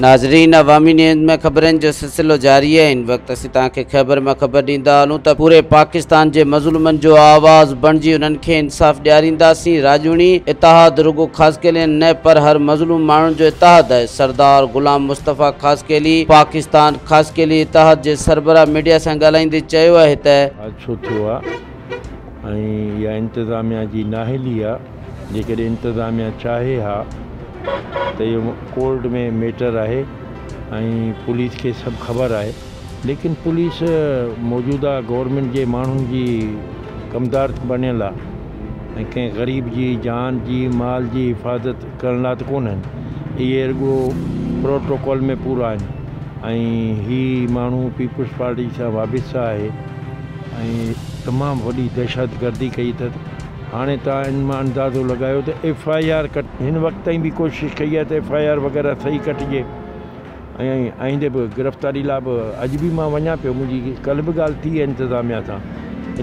नाज़रीन, अवामी न्यूज़ में खबरनि जो सिलसिलो जारी है। इन वक्त असीं तव्हांखे ख़बर में ख़बर ॾींदा हलूं त पूरे पाकिस्तान जे मज़लूमनि जो आवाज़ बणिजी उन्हनि खे इंसाफ़ ॾियारींदासीं। राजूनी इतिहाद रुगो ख़ासकेली न पर हर मज़लूम माण्हुनि जो इतिहाद आहे। सरदार ग़ुलाम मुस्तफ़ा ख़ासकेली पाकिस्तान ख़ासकेली इतिहाद जे सरबराह मीडिया सां ॻाल्हाईंदे चयो आहे त छो थियो आहे ऐं इहा इंतिज़ामिया जी नाहेली आहे। जेकॾहिं इंतिज़ामिया चाहे हा तो ये कोर्ट में मैटर है ऐं पुलिस के सब खबर है, लेकिन पुलिस मौजूदा गवर्नमेंट के मानून जी कमदार बनियल आहे ऐं कंहिं ग़रीब जी जान जी माल की हिफाजत करण लाइ त कोन आहिनि। इहे रुगो प्रोटोकॉल में पूरा आहिनि ऐं ही माण्हू पीपुल्स पार्टी सां वाबिस्ता है ऐं तमामु वॾी दहशतगर्दी कई अथनि। हाणे तव्हां इन मां अंदाज़ो लगायो तो FIR कट हिन वक्त ताईं भी कोशिश कई है तो FIR वगैरह सही कटिजे ऐं आईंदे भी गिरफ़्तारी लाइ भी अॼु भी मां वञा पियो, मुंहिंजी कल्ह भी ॻाल्हि थी है इंतिज़ामिया सां।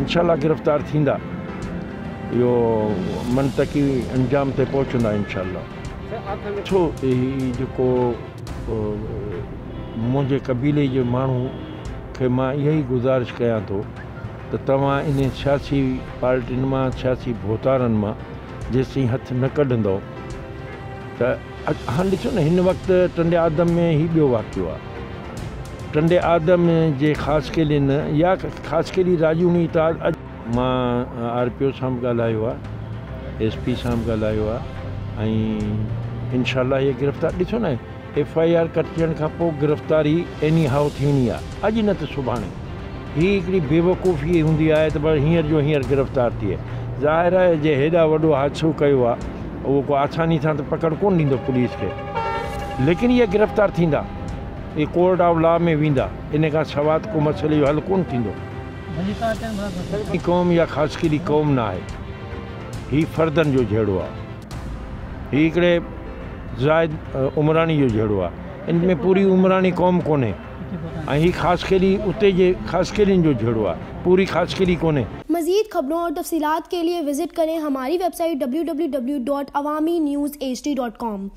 इंशाल्लाह गिरफ़्तार थींदा, इहो मनतकी अंजाम ते पहुचंदा इंशाल्लाह। छो ही जेको मुंहिंजे कबीले जे माण्हू खे मां इहा ई गुज़ारिश कयां थो तो तव्हां इन सियासी पार्टियुनि मां सियासी भोतारनि मां जेसीं हथ न कढंदो त हाणे ॾिसो न, हिन वक़्तु टंडे आदम में ही ॿियो वाक़ियो आहे। टंडे आदम जे ख़ासकेली न या ख़ासकेली राजूनी इतिहाद मां RPO सां बि ॻाल्हायो आहे, SP सां बि ॻाल्हायो आहे ऐं इंशाल्लाह ये गिरफ़्तार ॾिसो न FIR कटजण खां पोइ गिरफ़्तारी एनी हाउ थियणी आहे, अॼु न त सुभाणे। ही हिकिड़ी बेवकूफ़ी हूंदी आहे त पर हींअर जो हींअर गिरफ़्तार थिए। ज़ाहिर आहे जे हेॾा वॾो हादसो कयो आहे उहो को आसानी सां त पकड़ कोन ॾींदो पुलिस खे, लेकिन इहे गिरफ़्तार थींदा, ये कोर्ट ऑफ लॉ में वेंदा। इन खां सवाइ को मसइले जो हल कोन थींदो। क़ौम या ख़ासकेली क़ौम न आहे, ही फ़र्दनि जो जहिड़ो आहे, ही हिकिड़े ज़ाइद उमरानी जो जहिड़ो आहे। इन में पूरी उमरानी क़ौम कोन्हे ऐं ही ख़ासकेली उते जे ख़ासकेलिन जो जहिड़ो आहे, पूरी ख़ासकेली कोन्हे। मज़ीद खबरों और तफसीलात के लिए विजिट करें हमारी वेबसाइट www.awamiNewsHD.com।